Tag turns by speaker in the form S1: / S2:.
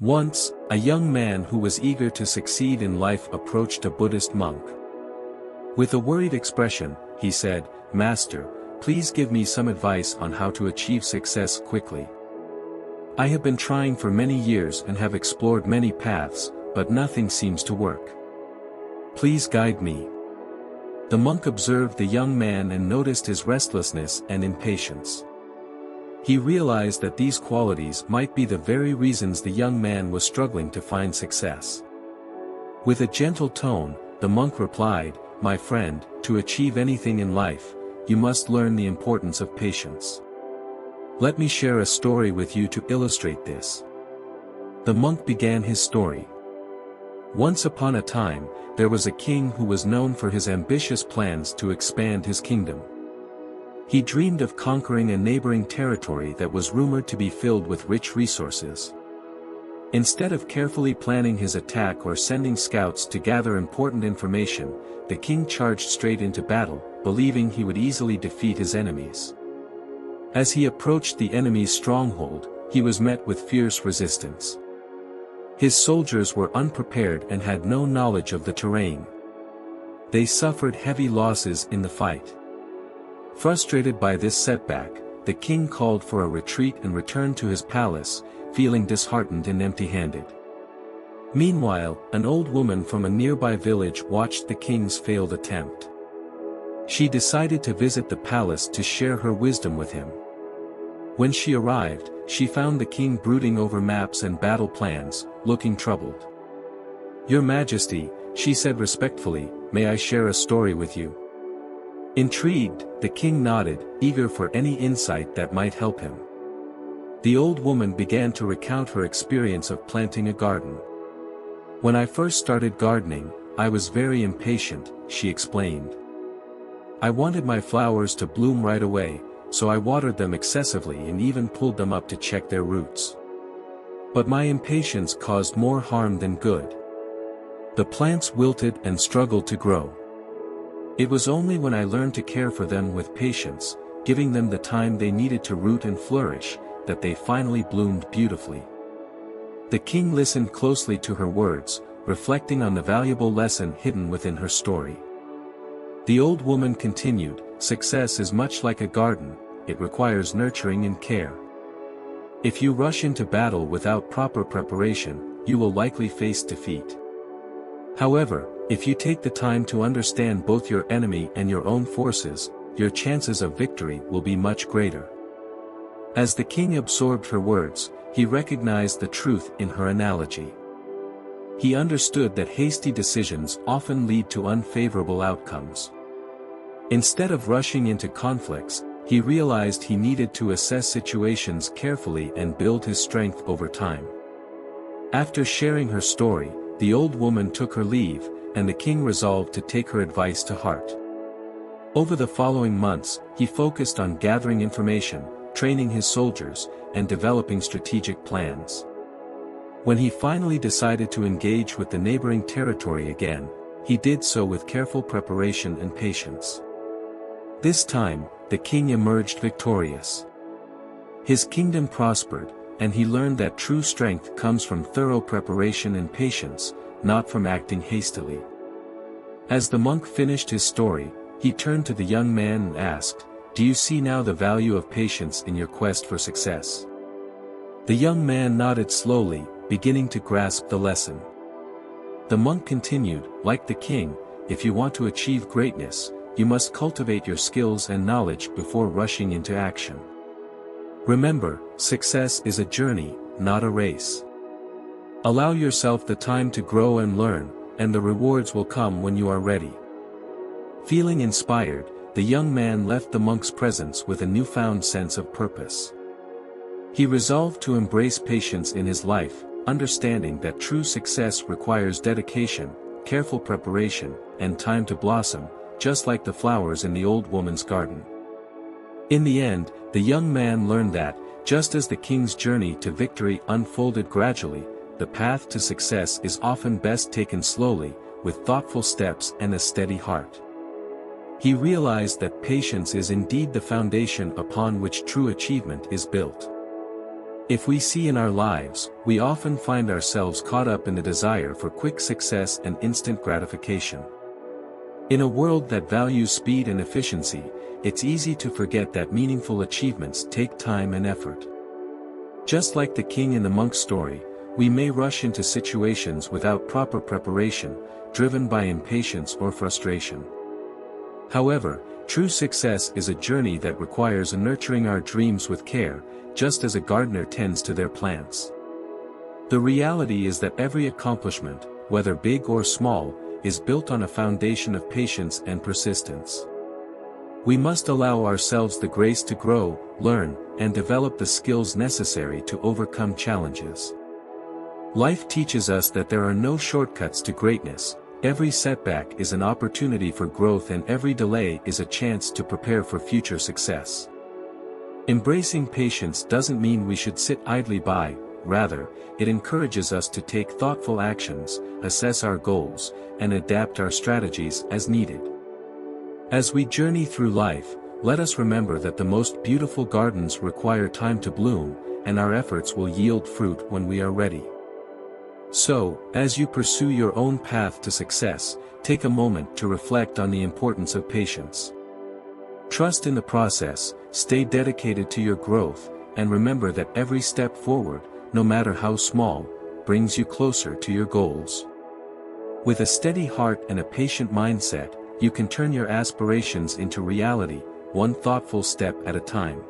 S1: Once, a young man who was eager to succeed in life approached a Buddhist monk. With a worried expression, he said, "Master, please give me some advice on how to achieve success quickly. I have been trying for many years and have explored many paths, but nothing seems to work. Please guide me." The monk observed the young man and noticed his restlessness and impatience. He realized that these qualities might be the very reasons the young man was struggling to find success. With a gentle tone, the monk replied, "My friend, to achieve anything in life, you must learn the importance of patience. Let me share a story with you to illustrate this." The monk began his story. Once upon a time, there was a king who was known for his ambitious plans to expand his kingdom. He dreamed of conquering a neighboring territory that was rumored to be filled with rich resources. Instead of carefully planning his attack or sending scouts to gather important information, the king charged straight into battle, believing he would easily defeat his enemies. As he approached the enemy's stronghold, he was met with fierce resistance. His soldiers were unprepared and had no knowledge of the terrain. They suffered heavy losses in the fight. Frustrated by this setback, the king called for a retreat and returned to his palace, feeling disheartened and empty-handed. Meanwhile, an old woman from a nearby village watched the king's failed attempt. She decided to visit the palace to share her wisdom with him. When she arrived, she found the king brooding over maps and battle plans, looking troubled. "Your Majesty," she said respectfully, "may I share a story with you?" Intrigued, the king nodded, eager for any insight that might help him. The old woman began to recount her experience of planting a garden. "When I first started gardening, I was very impatient," she explained. "I wanted my flowers to bloom right away, so I watered them excessively and even pulled them up to check their roots. But my impatience caused more harm than good. The plants wilted and struggled to grow. It was only when I learned to care for them with patience, giving them the time they needed to root and flourish, that they finally bloomed beautifully." The king listened closely to her words, reflecting on the valuable lesson hidden within her story. The old woman continued, "Success is much like a garden, it requires nurturing and care. If you rush into battle without proper preparation, you will likely face defeat. However, if you take the time to understand both your enemy and your own forces, your chances of victory will be much greater." As the king absorbed her words, he recognized the truth in her analogy. He understood that hasty decisions often lead to unfavorable outcomes. Instead of rushing into conflicts, he realized he needed to assess situations carefully and build his strength over time. After sharing her story, the old woman took her leave, and the king resolved to take her advice to heart. Over the following months, he focused on gathering information, training his soldiers, and developing strategic plans. When he finally decided to engage with the neighboring territory again, he did so with careful preparation and patience. This time, the king emerged victorious. His kingdom prospered, and he learned that true strength comes from thorough preparation and patience, not from acting hastily. As the monk finished his story, he turned to the young man and asked, "Do you see now the value of patience in your quest for success?" The young man nodded slowly, beginning to grasp the lesson. The monk continued, "Like the king, if you want to achieve greatness, you must cultivate your skills and knowledge before rushing into action. Remember, success is a journey, not a race. Allow yourself the time to grow and learn, and the rewards will come when you are ready." Feeling inspired, the young man left the monk's presence with a newfound sense of purpose. He resolved to embrace patience in his life, understanding that true success requires dedication, careful preparation, and time to blossom, just like the flowers in the old woman's garden. In the end, the young man learned that, just as the king's journey to victory unfolded gradually, the path to success is often best taken slowly, with thoughtful steps and a steady heart. He realized that patience is indeed the foundation upon which true achievement is built. If we see in our lives, we often find ourselves caught up in the desire for quick success and instant gratification. In a world that values speed and efficiency, it's easy to forget that meaningful achievements take time and effort. Just like the king in the monk story, we may rush into situations without proper preparation, driven by impatience or frustration. However, true success is a journey that requires nurturing our dreams with care, just as a gardener tends to their plants. The reality is that every accomplishment, whether big or small, is built on a foundation of patience and persistence. We must allow ourselves the grace to grow, learn, and develop the skills necessary to overcome challenges. Life teaches us that there are no shortcuts to greatness. Every setback is an opportunity for growth and every delay is a chance to prepare for future success. Embracing patience doesn't mean we should sit idly by, rather, it encourages us to take thoughtful actions, assess our goals, and adapt our strategies as needed. As we journey through life, let us remember that the most beautiful gardens require time to bloom, and our efforts will yield fruit when we are ready. So, as you pursue your own path to success, take a moment to reflect on the importance of patience. Trust in the process, stay dedicated to your growth, and remember that every step forward, no matter how small, brings you closer to your goals. With a steady heart and a patient mindset, you can turn your aspirations into reality, one thoughtful step at a time.